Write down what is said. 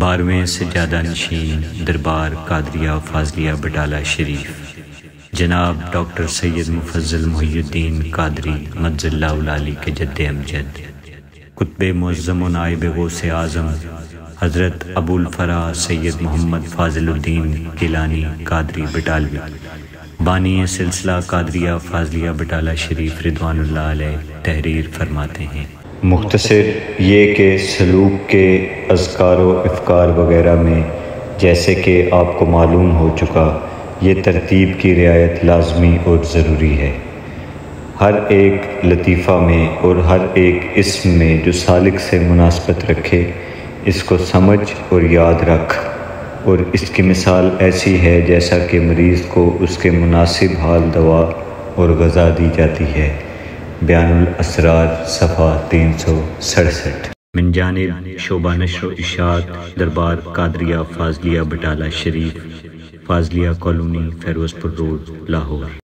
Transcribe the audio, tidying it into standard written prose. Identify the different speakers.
Speaker 1: 12ویں سجادہ نشین دربار قادریہ فاضلیہ بٹالہ شریف جناب ڈاکٹر سید مفضل محی الدین قادری مجز اللہ العالی کے جد امجد، قطب معظم و نائب غوث اعظم حضرت ابو الفرا سید محمد فاضل الدین گیلانی قادری بٹالوی، بانی سلسلہ قادریہ فاضلیہ بٹالہ شریف رضوان اللہ علیہ تحریر فرماتے ہیں۔
Speaker 2: مختصر یہ کہ سلوک کے اذکار و افکار وغیرہ میں جیسے کہ آپ کو معلوم ہو چکا، یہ ترتیب کی رعایت لازمی اور ضروری ہے۔ ہر ایک لطیفہ میں اور ہر ایک اسم میں جو سالک سے مناسبت رکھے اس کو سمجھ اور یاد رکھ، اور اس کی مثال ایسی ہے جیسا کہ مریض کو اس کے مناسب حال دوا اور غذا دی جاتی ہے۔ بیان الاسرار صفحہ 367۔
Speaker 1: من جانب شعبہ نشر و اشاعت دربار قادریہ فاضلیہ بٹالہ شریف، فاضلیہ کالونی، فیروز پور روڈ، لاہور۔